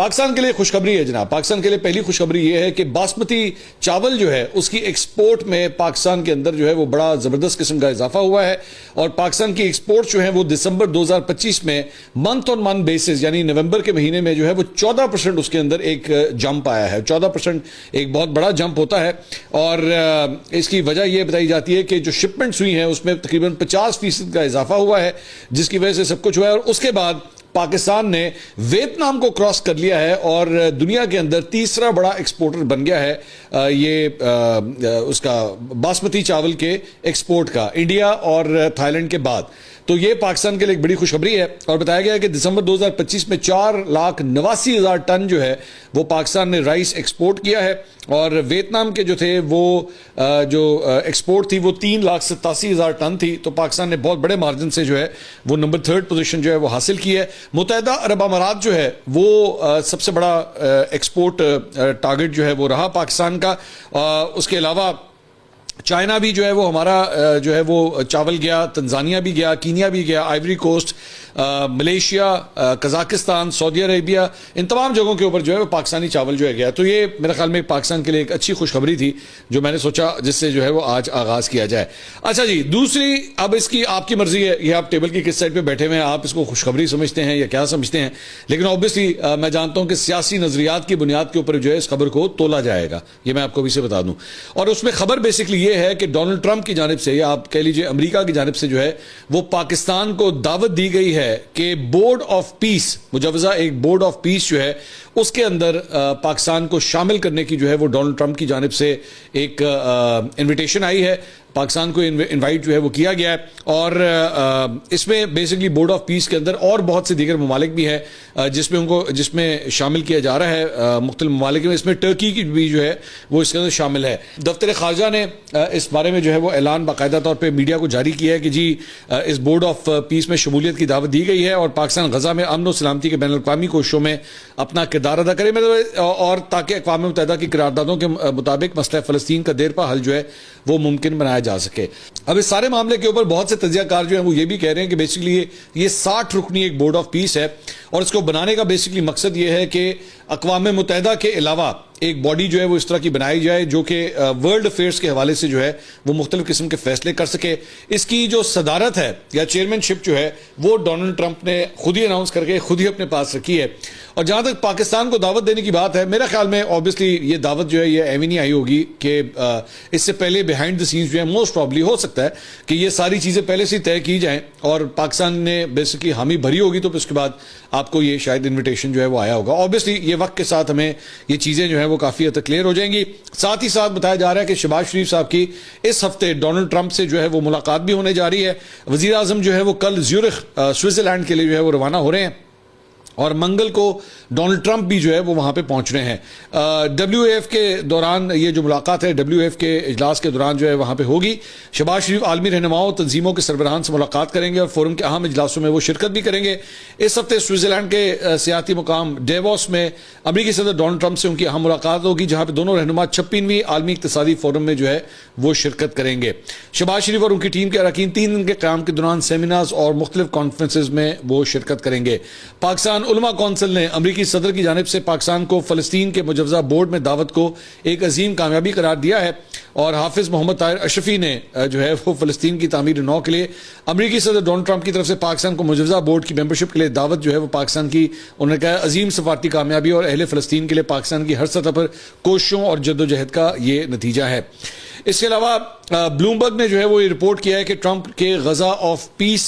پاکستان کے لیے خوشخبری ہے جناب. پاکستان کے لیے پہلی خوشخبری یہ ہے کہ باسمتی چاول جو ہے اس کی ایکسپورٹ میں پاکستان کے اندر جو ہے وہ بڑا زبردست قسم کا اضافہ ہوا ہے, اور پاکستان کی ایکسپورٹ جو ہے وہ دسمبر 2025 میں منتھ آن منتھ بیسز یعنی نومبر کے مہینے میں جو ہے وہ 14% اس کے اندر ایک جمپ آیا ہے. 14% ایک بہت بڑا جمپ ہوتا ہے, اور اس کی وجہ یہ بتائی جاتی ہے کہ جو شپمنٹس ہوئی ہیں اس میں تقریباً 50% کا اضافہ ہوا ہے, جس کی وجہ سے سب کچھ ہوا ہے. اور اس کے بعد پاکستان نے ویتنام کو کراس کر لیا ہے اور دنیا کے اندر تیسرا بڑا ایکسپورٹر بن گیا ہے یہ اس کا باسمتی چاول کے ایکسپورٹ کا, انڈیا اور تھائی لینڈ کے بعد. تو یہ پاکستان کے لیے ایک بڑی خوشخبری ہے, اور بتایا گیا ہے کہ دسمبر 2025 میں 4,89,000 ٹن جو ہے وہ پاکستان نے رائس ایکسپورٹ کیا ہے, اور ویتنام کے جو تھے وہ جو ایکسپورٹ تھی وہ 3,87,000 ٹن تھی. تو پاکستان نے بہت بڑے مارجن سے جو ہے وہ نمبر 3rd پوزیشن جو ہے وہ حاصل کی ہے. متحدہ عرب امارات جو ہے وہ سب سے بڑا ایکسپورٹ ٹارگٹ جو ہے وہ رہا پاکستان کا. اس کے علاوہ چائنا بھی جو ہے وہ ہمارا جو ہے وہ چاول گیا, تنزانیہ بھی گیا, کینیا بھی گیا, آئیوری کوسٹ, ملیشیا, قزاقستان, سعودی عربیہ, ان تمام جگہوں کے اوپر جو ہے وہ پاکستانی چاول جو ہے گیا. تو یہ میرے خیال میں پاکستان کے لیے ایک اچھی خوشخبری تھی جو میں نے سوچا جس سے جو ہے وہ آج آغاز کیا جائے. اچھا جی, دوسری اب اس کی آپ کی مرضی ہے, یہ آپ ٹیبل کی کس سائڈ پہ بیٹھے ہوئے ہیں, آپ اس کو خوشخبری سمجھتے ہیں یا کیا سمجھتے ہیں, لیکن اوبیسلی میں جانتا ہوں کہ سیاسی نظریات کی بنیاد کے اوپر جو ہے اس خبر کو تولا جائے گا, یہ میں آپ کو ابھی سے بتا دوں. اور اس میں خبر بیسکلی یہ ہے کہ ڈونلڈ ٹرمپ کی جانب سے یا آپ کہہ لیجئے امریکہ کی جانب سے جو ہے وہ پاکستان کو دعوت دی گئی ہے کہ بورڈ آف پیس, مجوزہ ایک بورڈ آف پیس جو ہے اس کے اندر پاکستان کو شامل کرنے کی جو ہے وہ ڈونلڈ ٹرمپ کی جانب سے ایک انویٹیشن آئی ہے. پاکستان کو انوائٹ جو ہے وہ کیا گیا ہے, اور اس میں بیسکلی بورڈ آف پیس کے اندر اور بہت سے دیگر ممالک بھی ہیں جس میں شامل کیا جا رہا ہے. مختلف ممالک میں اس میں ٹرکی کی بھی جو ہے وہ اس کے اندر شامل ہے. دفتر خارجہ نے اس بارے میں جو ہے وہ اعلان باقاعدہ طور پہ میڈیا کو جاری کیا ہے کہ جی اس بورڈ آف پیس میں شمولیت کی دعوت دی گئی ہے, اور پاکستان غزہ میں امن و سلامتی کے بین الاقوامی کوششوں میں اپنا کردار ادا کرے, اور تاکہ اقوام متحدہ کی قراردادوں کے مطابق مسئلہ فلسطین کا دیرپا حل جو ہے وہ ممکن بنایا جا سکے. اب اس سارے معاملے کے اوپر بہت سے تجزیہ کار جو ہیں وہ یہ بھی کہہ رہے ہیں کہ بیسکلی یہ 60 رکنی ایک بورڈ آف پیس ہے, اور اس کو بنانے کا بیسکلی مقصد یہ ہے کہ اقوام متحدہ کے علاوہ ایک باڈی جو ہے وہ اس طرح کی بنائی جائے جو کہ ورلڈ افیئرز کے حوالے سے جو ہے وہ مختلف قسم کے فیصلے کر سکے. اس کی جو صدارت ہے یا چیئرمین شپ جو ہے وہ ڈونلڈ ٹرمپ نے خود ہی اناؤنس کر کے خود ہی اپنے پاس رکھی ہے. اور جہاں تک پاکستان کو دعوت دینے کی بات ہے, میرا خیال میں اوبیسلی یہ دعوت جو ہے یہ ایوی نہیں آئی ہوگی کہ اس سے پہلے بیہائنڈ دی سینز جو ہے موسٹ پرابلی ہو سکتا ہے کہ یہ ساری چیزیں پہلے سے طے کی جائیں, اور پاکستان نے بیسکلی حامی بھری ہوگی تو پھر اس کے بعد آپ کو یہ شاید انویٹیشن جو ہے وہ آیا ہوگا. اوبیسلی یہ وقت کے ساتھ ہمیں یہ چیزیں جو ہیں وہ کافی حد تک کلیئر ہو جائیں گی. ساتھ ہی ساتھ بتایا جا رہا ہے کہ شہباز شریف صاحب کی اس ہفتے ڈونلڈ ٹرمپ سے جو ہے وہ ملاقات بھی ہونے جا رہی ہے. وزیر اعظم جو ہے وہ کل زیورخ سوئٹزرلینڈ کے لیے جو ہے وہ روانہ ہو رہے ہیں, اور منگل کو ڈونلڈ ٹرمپ بھی جو ہے وہ وہاں پہ پہنچ رہے ہیں. WEF کے دوران یہ جو ملاقات ہے WEF کے اجلاس کے دوران جو ہے وہاں پہ ہوگی. شہباز شریف عالمی رہنماؤں تنظیموں کے سربراہان سے ملاقات کریں گے اور فورم کے اہم اجلاسوں میں وہ شرکت بھی کریں گے. اس ہفتے سوئٹزرلینڈ کے سیاحتی مقام ڈیووس میں امریکی صدر ڈونلڈ ٹرمپ سے ان کی اہم ملاقات ہوگی, جہاں پہ دونوں رہنما 56ویں عالمی اقتصادی فورم میں جو ہے وہ شرکت کریں گے. شہباز شریف اور ان کی ٹیم کے اراکین 3 دن کے قیام کے دوران سیمینارز اور مختلف کانفرنسز میں وہ شرکت کریں گے. پاکستان علماء کونسل نے امریکی صدر کی جانب سے پاکستان کو فلسطین کے مجوزہ بورڈ میں دعوت کو ایک عظیم کامیابی قرار دیا ہے, اور حافظ محمد طاہر اشرفی نے جو ہے وہ فلسطین کی تعمیر نو کے لیے امریکی صدر ڈونلڈ ٹرمپ کی طرف سے پاکستان کو مجوزہ بورڈ کی ممبرشپ کے لیے دعوت جو ہے وہ پاکستان کی انہوں نے کہا عظیم سفارتی کامیابی اور اہل فلسطین کے لیے پاکستان کی ہر سطح پر کوششوں اور جدوجہد کا یہ نتیجہ ہے. اس کے علاوہ بلومبرگ نے جو ہے وہ یہ رپورٹ کیا ہے کہ ٹرمپ کے غزہ آف پیس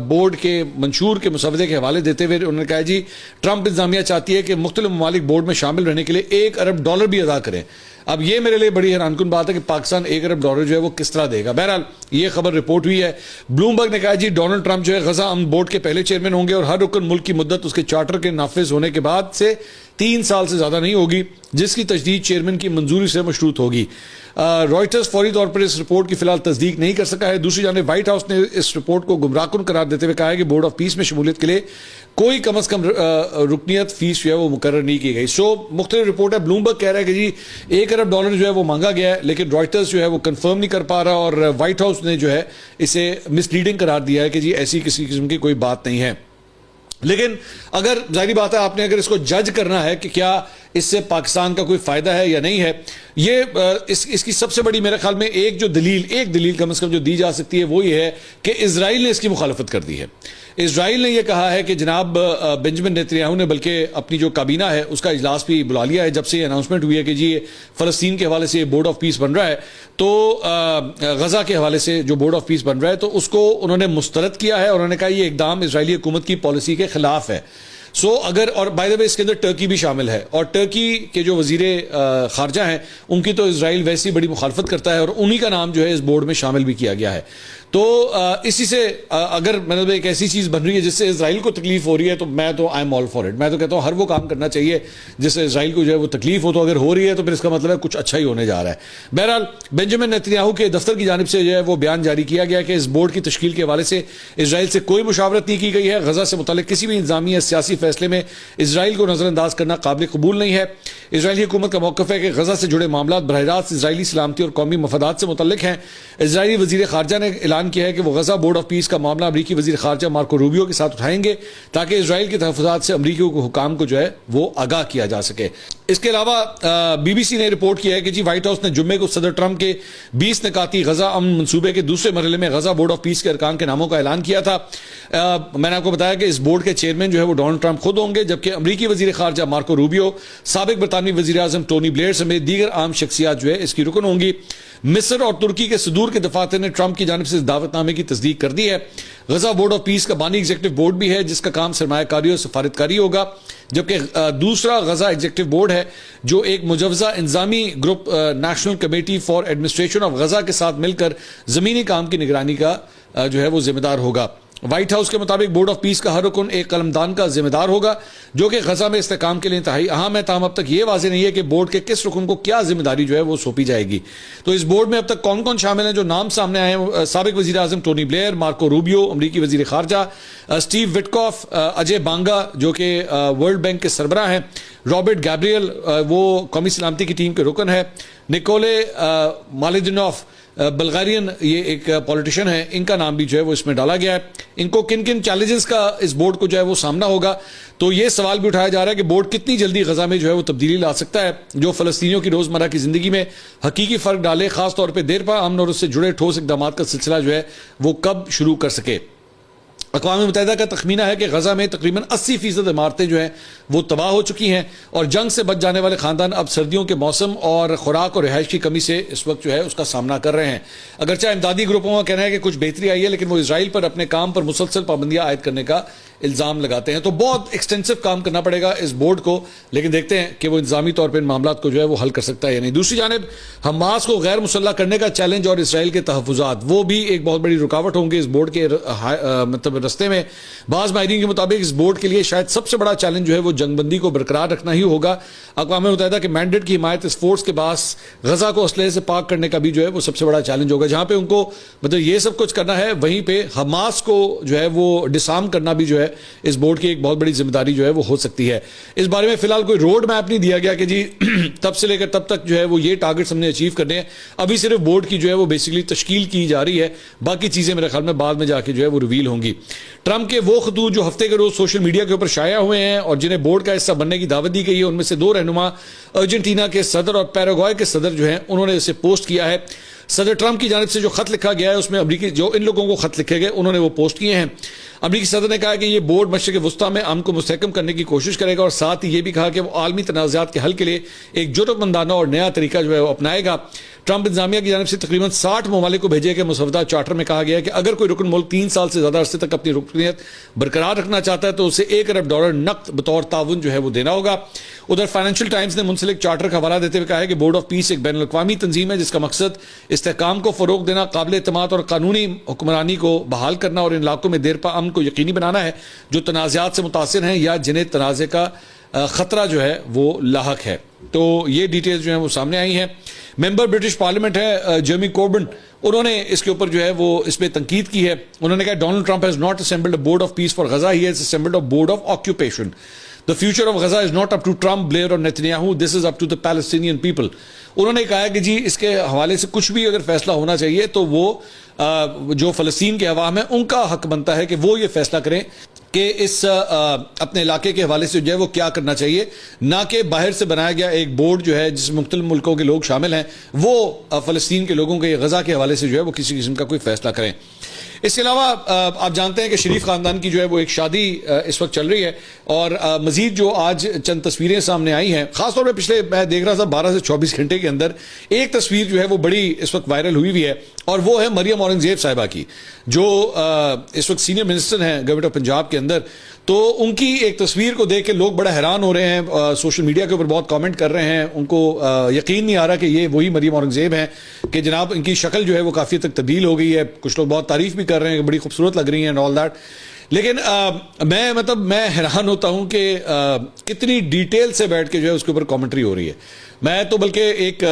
بورڈ کے منشور کے مسودے کے حوالے دیتے ہوئے انہوں نے کہا جی ٹرمپ انتظامیہ چاہتی ہے کہ مختلف ممالک بورڈ میں شامل رہنے کے لیے $1 ارب بھی ادا کریں. اب یہ میرے لیے بڑی حیران کن بات ہے کہ پاکستان $1 ارب جو ہے وہ کس طرح دے گا. بہرحال یہ خبر رپورٹ ہوئی ہے. بلومبرگ نے کہا جی ڈونلڈ ٹرمپ جو ہے غزہ امن بورڈ کے پہلے چیئرمین ہوں گے, اور ہر رکن ملک کی مدت اس کے چارٹر کے نافذ ہونے کے بعد سے 3 سال سے زیادہ نہیں ہوگی, جس کی تجدید چیئرمین کی منظوری سے مشروط ہوگی. رائٹرز فوری طور پر اس رپورٹ کی فی الحال تصدیق نہیں کر سکا ہے. دوسری جانب وائٹ ہاؤس نے اس رپورٹ کو گمراہ کن قرار دیتے ہوئے کہا ہے کہ بورڈ آف پیس میں شمولیت کے لیے کوئی کم از کم رکنیت فیس جو ہے وہ مقرر نہیں کی گئی. مختلف رپورٹ ہے. بلومبرگ کہہ رہا ہے کہ جی $1 ارب جو ہے وہ مانگا گیا ہے, لیکن رائٹرز جو ہے وہ کنفرم نہیں کر پا رہا, اور وائٹ ہاؤس نے جو ہے اسے مس لیڈنگ قرار دیا ہے کہ جی ایسی کسی قسم کی کوئی بات نہیں ہے. لیکن اگر ظاہری بات ہے آپ نے اگر اس کو جج کرنا ہے کہ کیا اس سے پاکستان کا کوئی فائدہ ہے یا نہیں ہے، یہ اس کی سب سے بڑی میرے خیال میں ایک دلیل کم از کم جو دی جا سکتی ہے وہ یہ ہے کہ اسرائیل نے اس کی مخالفت کر دی ہے۔ اسرائیل نے یہ کہا ہے کہ جناب بنجمن نیتنیاہو نے بلکہ اپنی جو کابینہ ہے اس کا اجلاس بھی بلا لیا ہے، جب سے یہ اناؤنسمنٹ ہوئی ہے کہ جی فلسطین کے حوالے سے یہ بورڈ آف پیس بن رہا ہے، تو غزہ کے حوالے سے جو بورڈ آف پیس بن رہا ہے تو اس کو انہوں نے مسترد کیا ہے، اور انہوں نے کہا یہ اقدام اسرائیلی حکومت کی پالیسی کے خلاف ہے۔ اور بائی دا وے اس کے اندر ٹرکی بھی شامل ہے، اور ٹرکی کے جو وزیر خارجہ ہیں ان کی تو اسرائیل ویسی بڑی مخالفت کرتا ہے، اور انہی کا نام جو ہے اس بورڈ میں شامل بھی کیا گیا ہے۔ تو اسی سے اگر مطلب ایک ایسی چیز بن رہی ہے جس سے اسرائیل کو تکلیف ہو رہی ہے تو میں I am all for it, میں تو کہتا ہوں ہر وہ کام کرنا چاہیے جس سے اسرائیل کو جو ہے وہ تکلیف ہو، تو اگر ہو رہی ہے تو پھر اس کا مطلب ہے کچھ اچھا ہی ہونے جا رہا ہے۔ بہرحال بنجمن نیتنیاہو کے دفتر کی جانب سے جو ہے وہ بیان جاری کیا گیا کہ اس بورڈ کی تشکیل کے حوالے سے اسرائیل سے کوئی مشاورت نہیں کی گئی ہے، غزہ سے متعلق کسی بھی انتظامی یا سیاسی فیصلے میں اسرائیل کو نظر انداز کرنا قابل قبول نہیں ہے۔ اسرائیلی حکومت کا موقف ہے کہ غزہ سے جڑے معاملات براہ راست اسرائیلی سلامتی اور قومی مفادات سے متعلق ہیں۔ اسرائیلی وزیر خارجہ نے اعلان کیا ہے کہ وہ غزہ بورڈ آف پیس کا معاملہ امریکی وزیر خارجہ مارکو روبیو کے ساتھ اٹھائیں گے تاکہ اسرائیل کے تحفظات سے امریکی حکام کو جو ہے وہ آگاہ کیا جا سکے۔ اس کے علاوہ بی بی سی نے رپورٹ کیا ہے کہ جی وائٹ ہاؤس نے جمعے کو صدر ٹرمپ کے 20 نکاتی غزہ امن منصوبے کے دوسرے مرحلے میں غزہ بورڈ آف پیس کے ارکان کے ناموں کا اعلان کیا تھا۔ میں نے آپ کو بتایا کہ اس بورڈ کے چیئرمین جو ہے وہ ڈونلڈ ٹرمپ خود ہوں گے، جبکہ امریکی وزیر خارجہ مارکو روبیو، سابق برطانوی وزیر اعظم ٹونی بلیئر سمیت دیگر عام شخصیات جو ہے اس کی رکن ہوں گی۔ مصر اور ترکی کے صدور کے دفاتر نے ٹرمپ کی جانب سے اس دعوت نامے کی تصدیق کر دی ہے۔ غزہ بورڈ آف پیس کا بانی ایگزیکٹو بورڈ بھی ہے جس کا کام سرمایہ کاری اور سفارتکاری ہوگا، جبکہ دوسرا غزہ ایگزیکٹو بورڈ ہے جو ایک مجوزہ انتظامی group national committee for administration of Gaza کے ساتھ مل کر زمینی کام کی نگرانی کا جو ہے وہ ذمہ دار ہوگا۔ وائٹ ہاؤس کے مطابق بورڈ آف پیس کا ہر رکن ایک قلمدان کا ذمہ دار ہوگا جو کہ غزہ میں استحکام کے لیے انتہائی اہم ہے، تاہم اب تک یہ واضح نہیں ہے کہ بورڈ کے کس رکن کو کیا ذمہ داری جو ہے وہ سونپی جائے گی۔ تو اس بورڈ میں اب تک کون کون شامل ہیں جو نام سامنے آئے ہیں: سابق وزیر اعظم ٹونی بلیئر، مارکو روبیو امریکی وزیر خارجہ، اسٹیو وٹکاف، اجے بانگا جو کہ ورلڈ بینک کے سربراہ ہیں، رابرٹ گیبریل وہ قومی سلامتی کی ٹیم کے رکن ہے، نکولے مالدینوف بلغارین یہ ایک پولیٹیشین ہے، ان کا نام بھی جو ہے وہ اس میں ڈالا گیا ہے۔ ان کو کن کن چیلنجز کا اس بورڈ کو جو ہے وہ سامنا ہوگا، تو یہ سوال بھی اٹھایا جا رہا ہے کہ بورڈ کتنی جلدی غزہ میں جو ہے وہ تبدیلی لا سکتا ہے جو فلسطینیوں کی روزمرہ کی زندگی میں حقیقی فرق ڈالے، خاص طور پہ دیر پا امن اور اس سے جڑے ٹھوس اقدامات کا سلسلہ جو ہے وہ کب شروع کر سکے۔ اقوام متحدہ کا تخمینہ ہے کہ غزہ میں تقریباً 80% عمارتیں جو ہیں وہ تباہ ہو چکی ہیں، اور جنگ سے بچ جانے والے خاندان اب سردیوں کے موسم اور خوراک اور رہائش کی کمی سے اس وقت جو ہے اس کا سامنا کر رہے ہیں۔ اگرچہ امدادی گروپوں کا کہنا ہے کہ کچھ بہتری آئی ہے، لیکن وہ اسرائیل پر اپنے کام پر مسلسل پابندیاں عائد کرنے کا الزام لگاتے ہیں۔ تو بہت ایکسٹینسو کام کرنا پڑے گا اس بورڈ کو، لیکن دیکھتے ہیں کہ وہ انتظامی طور پہ ان معاملات کو جو ہے وہ حل کر سکتا ہے یا نہیں۔ دوسری جانب حماس کو غیر مسلح کرنے کا چیلنج اور اسرائیل کے تحفظات وہ بھی ایک بہت بڑی رکاوٹ ہوں گے اس بورڈ کے مطلب رستے میں۔ بعض ماہرین کے مطابق اس بورڈ کے لیے شاید سب سے بڑا چیلنج جو ہے وہ جنگ بندی کو برقرار رکھنا ہی ہوگا۔ اقوام متحدہ کے مینڈیٹ کی حمایت اس فورس کے باعث غزہ کو اسلحے سے پاک کرنے کا بھی جو ہے وہ سب سے بڑا چیلنج ہوگا۔ جہاں پہ ان کو مطلب یہ سب کچھ کرنا ہے، وہیں پہ حماس کو جو ہے وہ ڈسارم کرنا بھی جو ہے اس بورڈ کی ایک بہت بڑی ذمہ داری جو ہے وہ ہو سکتی ہے۔ اس بارے میں فی الحال کوئی روڈ میپ نہیں دیا گیا کہ جی تب سے لے کر تب تک جو ہے وہ یہ ٹارگٹس ہم نے اچیو کرنے ہیں۔ ابھی صرف بورڈ کی جو ہے وہ بیسیکلی تشکیل کی جا رہی ہے، باقی چیزیں میرے خیال میں بعد میں جا کے جو ہے وہ ریویل ہوں گی۔ ٹرمپ کے وہ خطوط جو ہفتے کے روز سوشل میڈیا کے اوپر شائع ہوئے ہیں اور جنہیں بورڈ کا حصہ بننے کی دعوت دی گئی ہے، ان میں سے 2 رہنما ارجنٹینا کے صدر اور پیراگوئے کے صدر جو ہیں انہوں نے اسے پوسٹ کیا ہے۔ صدر ٹرمپ کی جانب سے جو خط لکھا گیا ہے اس میں امریکی جو ان لوگوں کو خط لکھے گئے انہوں نے وہ پوسٹ کیے ہیں۔ امریکی صدر نے کہا کہ یہ بورڈ مشرق وسطیٰ میں امن کو مستحکم کرنے کی کوشش کرے گا، اور ساتھ ہی یہ بھی کہا کہ وہ عالمی تنازعات کے حل کے لیے ایک جرأت مندانہ اور نیا طریقہ جو ہے وہ اپنائے گا۔ ٹرمپ انتظامیہ کی جانب سے تقریباً 60 ممالک کو بھیجے گئے مسودہ چارٹر میں کہا گیا ہے کہ اگر کوئی رکن ملک 3 سال سے زیادہ عرصے تک اپنی رکنیت برقرار رکھنا چاہتا ہے تو اسے $1 ارب نقد بطور تعاون جو ہے وہ دینا ہوگا۔ ادھر فائنینشل ٹائمز نے منسلک چارٹر کا حوالہ دیتے ہوئے کہا ہے کہ بورڈ آف پیس ایک بین الاقوامی تنظیم ہے جس کا مقصد استحکام کو فروغ دینا، قابل اعتماد اور قانونی حکمرانی کو بحال کرنا اور ان علاقوں میں دیر پا امن کو یقینی بنانا ہے جو تنازعات سے متاثر ہیں یا جنہیں تنازع کا خطرہ جو ہے وہ لاحق ہے۔ تو یہ ڈیٹیلز جو ہیں وہ سامنے آئی ہیں۔ ممبر برٹش پارلیمنٹ ہے جیرمی کوربن، انہوں نے اس کے اوپر جو ہے وہ اس پہ تنقید کی ہے۔ انہوں نے کہا Donald Trump has not assembled a board of peace for Gaza, he has assembled a board of occupation. The future of Gaza is not up to Trump, Blair اور Netanyahu, this is up to the Palestinian people۔ انہوں نے کہا کہ جی اس کے حوالے سے کچھ بھی اگر فیصلہ ہونا چاہیے تو وہ جو فلسطین کے عوام ہیں ان کا حق بنتا ہے کہ وہ یہ فیصلہ کریں۔ کہ اس اپنے علاقے کے حوالے سے جو ہے وہ کیا کرنا چاہیے, نہ کہ باہر سے بنایا گیا ایک بورڈ جو ہے جس میں مختلف ملکوں کے لوگ شامل ہیں وہ فلسطین کے لوگوں کے غزہ کے حوالے سے جو ہے وہ کسی قسم کا کوئی فیصلہ کریں. اس کے علاوہ آپ جانتے ہیں کہ شریف خاندان کی جو ہے وہ ایک شادی اس وقت چل رہی ہے, اور مزید جو آج چند تصویریں سامنے آئی ہیں, خاص طور پہ پچھلے میں دیکھ رہا تھا 12 سے 24 گھنٹے کے اندر ایک تصویر جو ہے وہ بڑی اس وقت وائرل ہوئی ہے, اور وہ ہے مریم اورنگزیب صاحبہ کی, جو اس وقت سینئر منسٹر ہیں گورنمنٹ آف پنجاب کے اندر. تو ان کی ایک تصویر کو دیکھ کے لوگ بڑا حیران ہو رہے ہیں, سوشل میڈیا کے اوپر بہت کامنٹ کر رہے ہیں, ان کو یقین نہیں آ رہا کہ یہ وہی مریم اورنگزیب ہیں, کہ جناب ان کی شکل جو ہے وہ کافی تک تبدیل ہو گئی ہے. کچھ لوگ بہت تعریف بھی کر رہے ہیں کہ بڑی خوبصورت لگ رہی ہیں اینڈ آل دیٹ. لیکن میں حیران ہوتا ہوں کہ کتنی ڈیٹیل سے بیٹھ کے جو ہے اس کے اوپر کامنٹری ہو رہی ہے. میں تو بلکہ ایک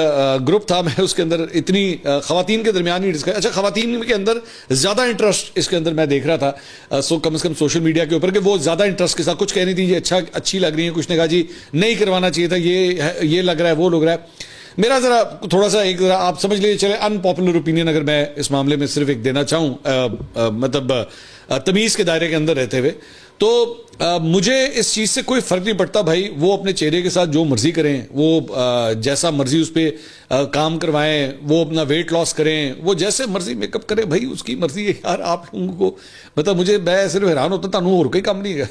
گروپ تھا, میں اس کے اندر اتنی خواتین کے درمیان ہی ڈسکس, اچھا خواتین کے اندر زیادہ انٹرسٹ اس کے اندر میں دیکھ رہا تھا کم از کم سوشل میڈیا کے اوپر, کہ وہ زیادہ انٹرسٹ کے ساتھ کچھ کہہ رہی تھی یہ اچھی لگ رہی ہیں, کچھ نے کہا جی نہیں کروانا چاہیے تھا, یہ لگ رہا ہے وہ لگ رہا ہے. میرا ذرا تھوڑا سا ایک آپ سمجھ لیجیے چلے ان پاپولر اوپینین اگر میں اس معاملے میں صرف ایک دینا چاہوں, مطلب تمیز کے دائرے کے اندر رہتے ہوئے, تو مجھے اس چیز سے کوئی فرق نہیں پڑتا بھائی. وہ اپنے چہرے کے ساتھ جو مرضی کریں, وہ جیسا مرضی اس پہ کام کروائیں, وہ اپنا ویٹ لاس کریں, وہ جیسے مرضی میک اپ کریں, بھائی اس کی مرضی ہے یار. آپ لوگوں کو مطلب میں صرف حیران ہوتا تھا, اور کوئی کام نہیں ہے,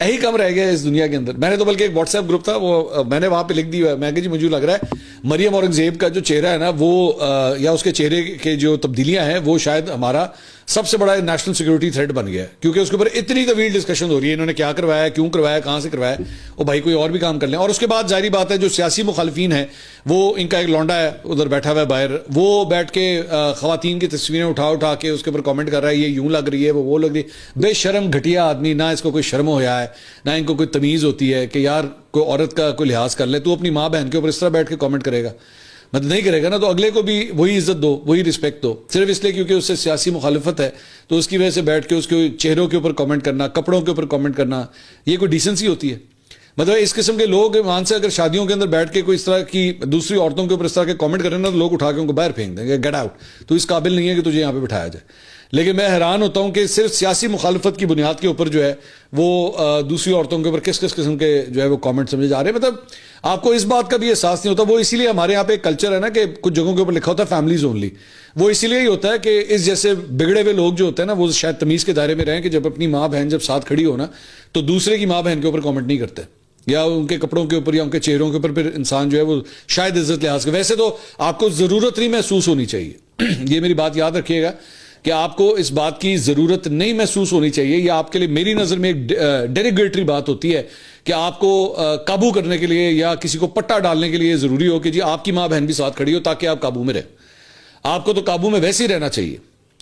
یہی کم رہ گیا اس دنیا کے اندر. میں نے تو بلکہ ایک واٹس ایپ گروپ تھا, وہ میں نے وہاں پہ لکھ دیا, میں کہ جی مجھے لگ رہا ہے مریم اورنگزیب کا جو چہرہ ہے نا وہ یا اس کے چہرے کے جو تبدیلیاں ہیں وہ شاید ہمارا سب سے بڑا نیشنل سیکورٹی تھریٹ بن گیا ہے, کیونکہ اس کے اوپر اتنی طویل ڈسکشن ہو رہی ہے, انہوں نے کیا کروایا, کیوں کروایا, کہاں سے کروایا, وہ بھائی کوئی اور بھی کام کر لیں. اور اس کے بعد ظاہری بات ہے جو سیاسی مخالفین ہیں, وہ ان کا ایک لونڈا ہے ادھر بیٹھا ہوا ہے باہر, وہ بیٹھ کے خواتین کی تصویریں اٹھا کے اس کے اوپر کامنٹ کر رہا ہے یہ یوں لگ رہی ہے, وہ لگ رہی ہے. بے شرم گھٹیا آدمی, نہ اس کو کوئی شرم و حیا ہے, نہ ان کو کوئی تمیز ہوتی ہے کہ یار کوئی عورت کا کوئی لحاظ کر لے. تو اپنی ماں بہن کے اوپر اس طرح بیٹھ کے کامنٹ کرے گا, مطلب نہیں کرے گا نا, تو اگلے کو بھی وہی عزت دو, وہی رسپیکٹ دو, صرف اس لیے کیونکہ اس سے سیاسی مخالفت ہے تو اس کی وجہ سے بیٹھ کے اس کے چہروں کے اوپر کامنٹ کرنا, کپڑوں کے اوپر کامنٹ کرنا, یہ کوئی ڈیسنسی ہوتی ہے؟ مطلب اس قسم کے لوگ مان سے اگر شادیوں کے اندر بیٹھ کے کوئی اس طرح کی دوسری عورتوں کے اوپر اس طرح کے کامنٹ کریں نا, تو لوگ اٹھا کے ان کو باہر پھینک دیں گے, گیٹ آؤٹ, تو اس قابل نہیں ہے کہ تجھے یہاں پہ بٹھایا جائے. لیکن میں حیران ہوتا ہوں کہ صرف سیاسی مخالفت کی بنیاد کے اوپر جو ہے وہ دوسری عورتوں کے اوپر کس قسم کے جو ہے وہ کامنٹ سمجھے جا رہے ہیں. مطلب آپ کو اس بات کا بھی احساس نہیں ہوتا. وہ اسی لیے ہمارے یہاں پہ ایک کلچر ہے نا کہ کچھ جگہوں کے اوپر لکھا ہوتا ہے فیملیز اونلی, وہ اسی لیے ہی ہوتا ہے کہ اس جیسے بگڑے ہوئے لوگ جو ہوتے ہیں نا وہ شاید تمیز کے دائرے میں رہیں, کہ جب اپنی ماں بہن جب ساتھ کھڑی ہو نا تو دوسرے کی ماں بہن کے اوپر کامنٹ نہیں کرتے, یا ان کے کپڑوں کے اوپر یا ان کے چہروں کے اوپر, پھر انسان جو ہے وہ شاید عزت لحاظ کے. ویسے تو آپ کو ضرورت نہیں محسوس ہونی چاہیے, یہ میری بات یاد رکھیے گا کہ آپ کو اس بات کی ضرورت نہیں محسوس ہونی چاہیے. یہ آپ کے لیے میری نظر میں ایک ڈیریگیٹری بات ہوتی ہے کہ آپ کو قابو کرنے کے لیے یا کسی کو پٹا ڈالنے کے لیے ضروری ہو کہ جی آپ کی ماں بہن بھی ساتھ کھڑی ہو تاکہ آپ قابو میں رہیں. آپ کو تو قابو میں ویسے ہی رہنا چاہیے.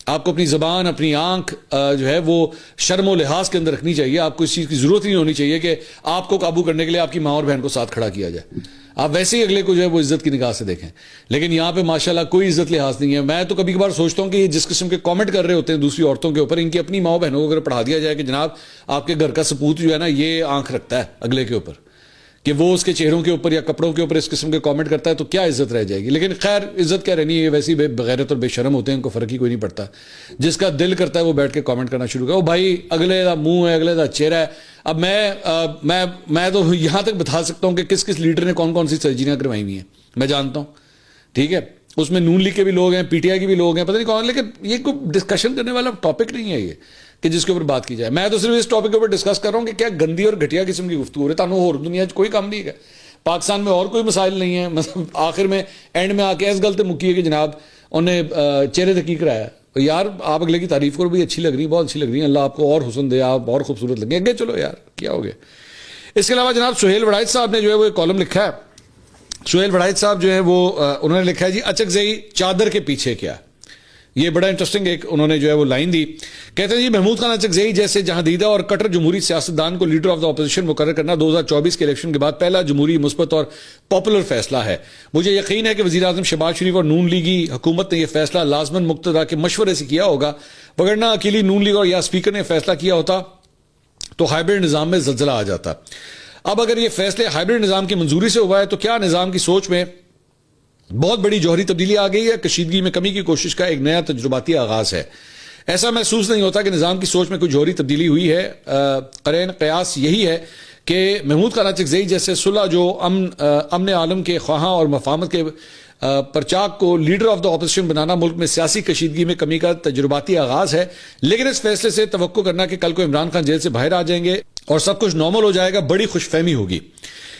آپ کو اپنی زبان, اپنی آنکھ جو ہے وہ شرم و لحاظ کے اندر رکھنی چاہیے. آپ کو اس چیز کی ضرورت نہیں ہونی چاہیے کہ آپ کو قابو کرنے کے لیے آپ کی ماں اور بہن کو ساتھ کھڑا کیا جائے. آپ ویسے ہی اگلے کو جو ہے وہ عزت کی نگاہ سے دیکھیں. لیکن یہاں پہ ماشاءاللہ کوئی عزت لحاظ نہیں ہے. میں تو کبھی کبھار سوچتا ہوں کہ یہ جس قسم کے کامنٹ کر رہے ہوتے ہیں دوسری عورتوں کے اوپر, ان کی اپنی ماں بہنوں کو اگر پڑھا دیا جائے کہ جناب آپ کے گھر کا سپوت جو ہے نا یہ آنکھ رکھتا ہے اگلے کے اوپر, کہ وہ اس کے چہروں کے اوپر یا کپڑوں کے اوپر اس قسم کے کامنٹ کرتا ہے, تو کیا عزت رہ جائے گی. لیکن خیر عزت کیا رہنی ہے, ویسی بغیرت اور بے شرم ہوتے ہیں, ان کو فرق ہی کوئی نہیں پڑتا. جس کا دل کرتا ہے وہ بیٹھ کے کامنٹ کرنا شروع کرے. وہ بھائی اگلے کا منہ ہے, اگلے کا چہرہ ہے. اب میں تو یہاں تک بتا سکتا ہوں کہ کس کس لیڈر نے کون کون سی سرجریاں کروائی ہوئی ہیں, میں جانتا ہوں. ٹھیک ہے, اس میں نون لیگ کے بھی لوگ ہیں, پی ٹی آئی کے بھی لوگ ہیں, پتہ نہیں کون. لیکن یہ کوئی ڈسکشن کرنے والا ٹاپک نہیں ہے یہ کہ جس کے اوپر بات کی جائے. میں تو صرف اس ٹاپک کے اوپر ڈسکس کر رہا ہوں کہ کیا گندی اور گھٹیا قسم کی گفتگو ہو رہی ہے. تانوں اور دنیا کوئی کام نہیں ہے, پاکستان میں اور کوئی مسائل نہیں ہیں. مطلب آخر میں اینڈ میں آ کے اس گل تے مکی ہے کہ جناب انہیں چہرے تک کی کرایا. یار آپ اگلے کی تعریف کرو, بھی اچھی لگ رہی, بہت اچھی لگ رہی ہیں, اللہ آپ کو اور حسن دے, آپ اور خوبصورت لگیں گے. چلو یار کیا ہو گیا. اس کے علاوہ جناب سہیل وڑائچ صاحب نے جو ہے وہ ایک کالم لکھا ہے. سہیل وڑائچ صاحب جو ہے وہ انہوں نے لکھا ہے جی اچکزئی چادر کے پیچھے کیا. یہ بڑا انٹرسٹنگ ایک انہوں نے جو ہے وہ لائن دی. کہتے ہیں جی محمود خان اچکزئی جیسے جہاندیدہ اور کٹر جمہوری سیاستدان کو لیڈر آف دا اپوزیشن مقرر کرنا 2024 کے الیکشن کے بعد پہلا جمہوری مثبت اور پاپولر فیصلہ ہے. مجھے یقین ہے کہ وزیر اعظم شہباز شریف اور نون لیگی حکومت نے یہ فیصلہ لازماً مقتدیٰ کے مشورے سے کیا ہوگا, وگرنہ اکیلی نون لیگ اور یا اسپیکر نے فیصلہ کیا ہوتا تو ہائبرڈ نظام میں زلزلہ آ جاتا. اب اگر یہ فیصلے ہائبرڈ نظام کی منظوری سے ہوا ہے تو کیا نظام کی سوچ میں بہت بڑی جوہری تبدیلی آ گئی ہے. کشیدگی میں کمی کی کوشش کا ایک نیا تجرباتی آغاز ہے. ایسا محسوس نہیں ہوتا کہ نظام کی سوچ میں کوئی جوہری تبدیلی ہوئی ہے. قرین قیاس یہی ہے کہ محمود خان اچکزئی جیسے صلح جو امن عالم کے خواہاں اور مفاہمت کے پرچاک کو لیڈر آف دا اپوزیشن بنانا ملک میں سیاسی کشیدگی میں کمی کا تجرباتی آغاز ہے. لیکن اس فیصلے سے توقع کرنا کہ کل کو عمران خان جیل سے باہر آ جائیں گے اور سب کچھ نارمل ہو جائے گا بڑی خوش فہمی ہوگی.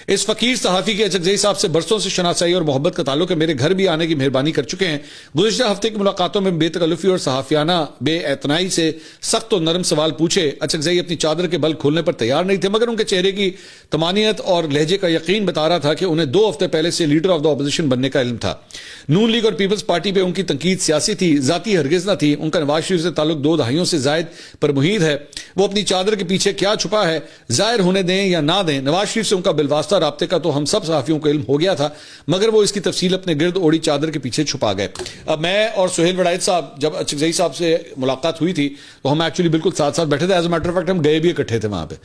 اس فقیر صحافی کے اچکزئی صاحب سے برسوں سے شناسائی اور محبت کا تعلق ہے. میرے گھر بھی آنے کی مہربانی کر چکے ہیں. گزشتہ ہفتے کی ملاقاتوں میں بے تکلفی اور صحافیانہ بے اعتنائی سے سخت و نرم سوال پوچھے. اچکزئی اپنی چادر کے بل کھولنے پر تیار نہیں تھے، مگر ان کے چہرے کی طمانینت اور لہجے کا یقین بتا رہا تھا کہ انہیں 2 ہفتے پہلے سے لیڈر آف دا اپوزیشن بننے کا علم تھا. نون لیگ اور پیپلز پارٹی پہ ان کی تنقید سیاسی تھی، ذاتی ہرگز نہ تھی. ان کا نواز شریف سے تعلق 2 دہائیوں سے زائد پر محیط ہے. وہ اپنی چادر کے پیچھے کیا چھپا ہے ظاہر ہونے دیں یا نہ دیں. نواز شریف سے ان کا بالواسطہ رابطے کا تو ہم سب صحافیوں کو علم ہو گیا تھا، مگر وہ اس کی تفصیل اپنے گرد اوڑی چادر کے پیچھے چھپا گئے. اب میں اور سہیل وڑائچ صاحب جب اچکزئی صاحب سے ملاقات ہوئی تھی تو ہم ایکچولی بالکل ساتھ ساتھ بیٹھے تھے. As a matter of fact ہم گئے بھی اکٹھے تھے وہاں پہ.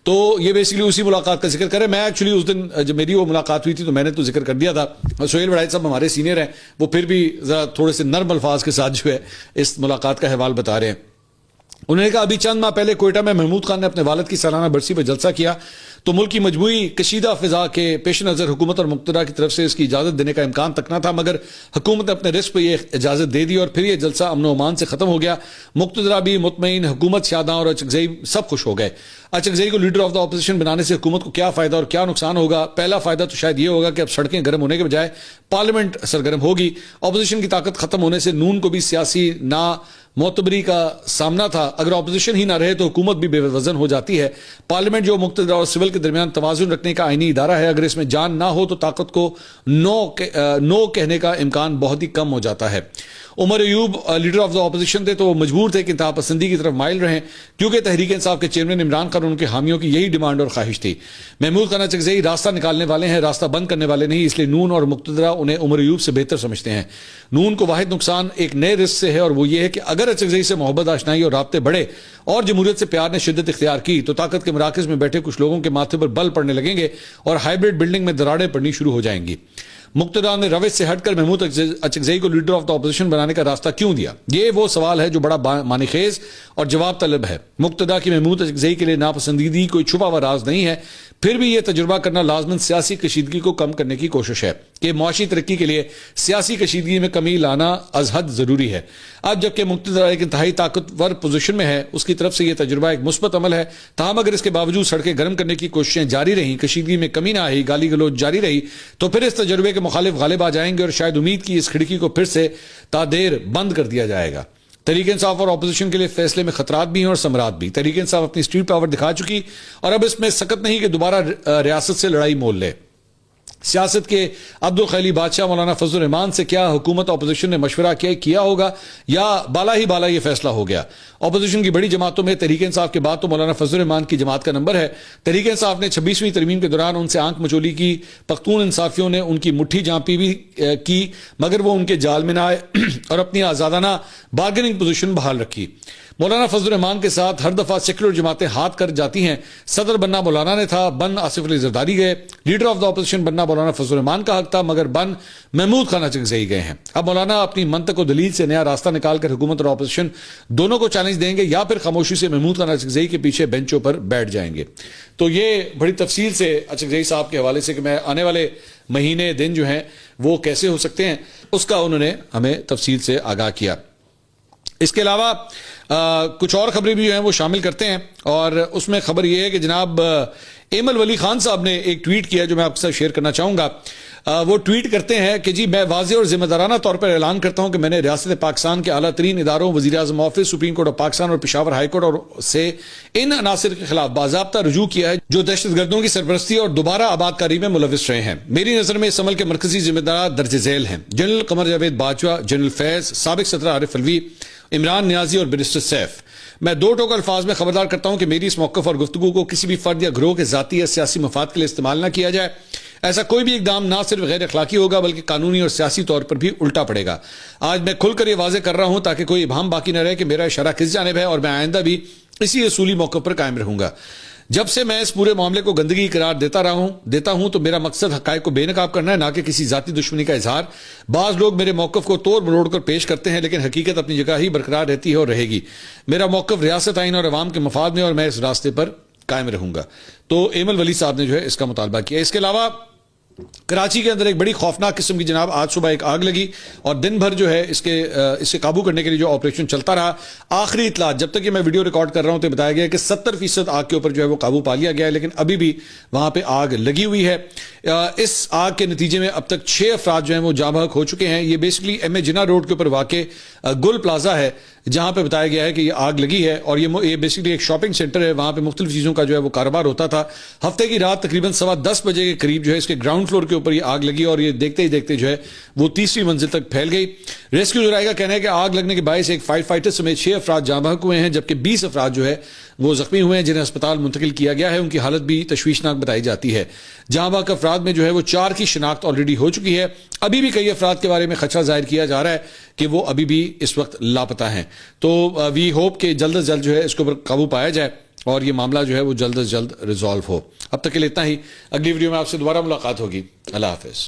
تو یہ بیسیکلی اسی ملاقات کا ذکر کرے. میں ایکچولی اس دن جب میری وہ ملاقات ہوئی تھی تو میں نے تو ذکر کر دیا تھا. سہیل وڑائچ صاحب ہمارے سینئر ہیں، وہ پھر بھی ذرا تھوڑے سے نرم الفاظ کے ساتھ جو ہے اس ملاقات کا حوال بتا رہے ہیں. انہوں نے کہا ابھی چند ماہ پہلے کوئٹہ میں محمود خان نے اپنے والد کی سالانہ برسی پر جلسہ کیا تو ملک کی مجموعی کشیدہ فضا کے پیش نظر حکومت اور مقتدر کی طرف سے اس کی اجازت دینے کا امکان تک نہ تھا، مگر حکومت نے اپنے رزق پہ یہ اجازت دے دی اور پھر یہ جلسہ امن و امان سے ختم ہو گیا. مقتدر بھی مطمئن، حکومت شاداں اور اچکزئی سب خوش ہو گئے. اچکزئی کو لیڈر آف دا اپوزیشن بنانے سے حکومت کو کیا فائدہ اور کیا نقصان ہوگا؟ پہلا فائدہ تو شاید یہ ہوگا کہ اب سڑکیں گرم ہونے کے بجائے پارلیمنٹ سرگرم ہوگی. اپوزیشن کی طاقت ختم ہونے سے نون کو بھی سیاسی معتبری کا سامنا تھا. اگر اپوزیشن ہی نہ رہے تو حکومت بھی بے وزن ہو جاتی ہے. پارلیمنٹ جو مقتدر اور سول کے درمیان توازن رکھنے کا آئینی ادارہ ہے، اگر اس میں جان نہ ہو تو طاقت کو نو کہنے کا امکان بہت ہی کم ہو جاتا ہے. Omar Ayub leader of the opposition تھے تو وہ مجبور تھے کہ انتہا پسندی کی طرف مائل رہیں کیونکہ تحریک انصاف کے چیئرمین عمران خان اور ان کے حامیوں کی یہی ڈیمانڈ اور خواہش تھی. محمود خان اچکزئی راستہ نکالنے والے ہیں، راستہ بند کرنے والے نہیں، اس لیے نون اور مقتدرہ انہیں عمر ایوب سے بہتر سمجھتے ہیں. نون کو واحد نقصان ایک نئے رزق سے ہے اور وہ یہ ہے کہ اگر اچکزئی سے محبت، آشنائی اور رابطے بڑھے اور جمہوریت سے پیار نے شدت اختیار کی تو طاقت کے مراکز میں بیٹھے کچھ لوگوں کے ماتھے پر بل پڑنے لگیں گے اور ہائیبرڈ بلڈنگ میں دراڑیں پڑنی شروع ہو جائیں گی. مقتدر نے روش سے ہٹ کر محمود اچکزئی کو لیڈر آف دا اپوزیشن بنانے کا راستہ کیوں دیا؟ یہ وہ سوال ہے جو بڑا معنی خیز اور جواب طلب ہے. مقتدر کی محمود اچکزئی کے لیے ناپسندیدگی کوئی چھپا ہوا راز نہیں ہے، پھر بھی یہ تجربہ کرنا لازماً سیاسی کشیدگی کو کم کرنے کی کوشش ہے کہ معاشی ترقی کے لیے سیاسی کشیدگی میں کمی لانا از حد ضروری ہے. اب جبکہ مقتدر ایک انتہائی طاقتور پوزیشن میں ہے، اس کی طرف سے یہ تجربہ ایک مثبت عمل ہے. تاہم اگر اس کے باوجود سڑکیں گرم کرنے کی کوششیں جاری رہیں، کشیدگی میں کمی نہ آئی، گالی گلوچ جاری رہی تو پھر اس تجربے کے مخالف غالب آ جائیں گے اور شاید امید کی اس کھڑکی کو پھر سے تادیر بند کر دیا جائے گا. تحریک انصاف اور اپوزیشن کے لیے فیصلے میں خطرات بھی ہیں اور ثمرات بھی. تحریک انصاف اپنی اسٹریٹ پاور دکھا چکی اور اب اس میں سکت نہیں کہ دوبارہ ریاست سے لڑائی مول لے. سیاست کے عبد الخیلی بادشاہ مولانا فضل الرحمان سے کیا حکومت اپوزیشن نے مشورہ کیا ہوگا یا بالا ہی بالا یہ فیصلہ ہو گیا؟ اپوزیشن کی بڑی جماعتوں میں تحریک انصاف کے بعد تو مولانا فضل الرحمان کی جماعت کا نمبر ہے. تحریک انصاف نے 26ویں ترمیم کے دوران ان سے آنکھ مچولی کی، پختون انصافیوں نے ان کی مٹھی جانپی بھی کی مگر وہ ان کے جال میں نہ آئے اور اپنی آزادانہ بارگننگ پوزیشن بحال رکھی. مولانا فضل الرحمان کے ساتھ ہر دفعہ سیکولر جماعتیں ہاتھ کر جاتی ہیں. صدر بننا مولانا نے تھا، بن آصف علی زرداری گئے. لیڈر آف دا اپوزیشن بننا مولانا فضل الرحمان کا حق تھا مگر بن محمود خان اچکزئی گئے ہیں. اب مولانا اپنی منطق و دلیل سے نیا راستہ نکال کر حکومت اور اپوزیشن دونوں کو چیلنج دیں گے یا پھر خاموشی سے محمود خان اچکزئی کے پیچھے بینچوں پر بیٹھ جائیں گے. تو یہ بڑی تفصیل سے اچکزئی صاحب کے حوالے سے کہ میں آنے والے مہینے دن جو ہیں وہ کیسے ہو سکتے ہیں اس کا انہوں نے ہمیں تفصیل سے آگاہ کیا. اس کے علاوہ کچھ اور خبریں بھی جو ہیں وہ شامل کرتے ہیں اور اس میں خبر یہ ہے کہ جناب ایمل ولی خان صاحب نے ایک ٹویٹ کیا جو میں آپ کے ساتھ شیئر کرنا چاہوں گا. وہ ٹویٹ کرتے ہیں کہ جی میں واضح اور ذمہ دارانہ طور پر اعلان کرتا ہوں کہ میں نے ریاست پاکستان کے اعلیٰ ترین اداروں، وزیر اعظم office, supreme court of Pakistan اور پشاور ہائی کورٹ اور سے ان عناصر کے خلاف باضابطہ رجوع کیا ہے جو دہشت گردوں کی سرپرستی اور دوبارہ آباد کاری میں ملوث رہے ہیں. میری نظر میں اس عمل کے مرکزی ذمہ دار درج ذیل ہیں: جنرل قمر جاوید باجوہ، جنرل فیض، سابق صدر عارف الوی، عمران نیازی اور بیرسٹر سیف. میں دو ٹوک الفاظ میں خبردار کرتا ہوں کہ میری اس موقف اور گفتگو کو کسی بھی فرد یا گروہ کے ذاتی یا سیاسی مفاد کے لیے استعمال نہ کیا جائے. ایسا کوئی بھی اقدام نہ صرف غیر اخلاقی ہوگا بلکہ قانونی اور سیاسی طور پر بھی الٹا پڑے گا. آج میں کھل کر یہ واضح کر رہا ہوں تاکہ کوئی ابہام باقی نہ رہے کہ میرا اشارہ کس جانب ہے اور میں آئندہ بھی اسی اصولی موقف پر قائم رہوں گا. جب سے میں اس پورے معاملے کو گندگی قرار دیتا ہوں تو میرا مقصد حقائق کو بے نقاب کرنا ہے، نہ کہ کسی ذاتی دشمنی کا اظہار۔ بعض لوگ میرے موقف کو توڑ مروڑ کر پیش کرتے ہیں، لیکن حقیقت اپنی جگہ ہی برقرار رہتی ہے اور رہے گی۔ میرا موقف ریاست آئین اور عوام کے مفاد میں، اور میں اس راستے پر قائم رہوں گا۔ تو ایمل ولی صاحب نے جو ہے اس کا مطالبہ کیا۔ اس کے علاوہ کراچی کے اندر ایک بڑی خوفناک قسم کی جناب آج صبح ایک آگ لگی، اور دن بھر جو ہے اسے قابو کرنے کے لیے جو آپریشن چلتا رہا۔ آخری اطلاعات جب تک کہ میں ویڈیو ریکارڈ کر رہا ہوں تو بتایا گیا کہ 70% آگ کے اوپر جو ہے وہ قابو پا لیا گیا ہے، لیکن ابھی بھی وہاں پہ آگ لگی ہوئی ہے۔ اس آگ کے نتیجے میں اب تک 6 افراد جو ہیں وہ جاں بحق ہو چکے ہیں۔ یہ بیسکلی ایم اے جناح روڈ کے اوپر واقع گل پلازا ہے، جہاں پہ بتایا گیا ہے کہ یہ آگ لگی ہے، اور یہ بیسکلی ایک شاپنگ سینٹر ہے، وہاں پہ مختلف چیزوں کا جو ہے وہ کاروبار ہوتا تھا۔ ہفتے کی رات تقریباً 10:15 بجے کے قریب جو ہے اس کے گراؤنڈ فلور کے اوپر یہ آگ لگی، اور یہ دیکھتے ہی دیکھتے جو ہے وہ 3ری منزل تک پھیل گئی۔ ریسکیو ذرائع کا کہنا ہے کہ آگ لگنے کے باعث ایک فائر فائٹر سمیت 6 افراد جاں بحق ہوئے ہیں، جبکہ 20 افراد جو ہے وہ زخمی ہوئے ہیں، جنہیں اسپتال منتقل کیا گیا ہے۔ ان کی حالت بھی تشویشناک بتائی جاتی ہے۔ جاں بحق افراد میں جو ہے وہ 4 کی شناخت آلریڈی ہو چکی ہے۔ ابھی بھی کئی افراد کے بارے میں خدشہ ظاہر کیا جا رہا ہے کہ وہ ابھی بھی اس وقت لاپتہ ہیں۔ تو وی ہوپ کہ جلد از جلد جو ہے اس کے اوپر قابو پایا جائے اور یہ معاملہ جو ہے وہ جلد از جلد ریزالو ہو۔ اب تک کے لیے اتنا ہی، اگلی ویڈیو میں آپ سے دوبارہ ملاقات ہوگی۔ اللہ حافظ۔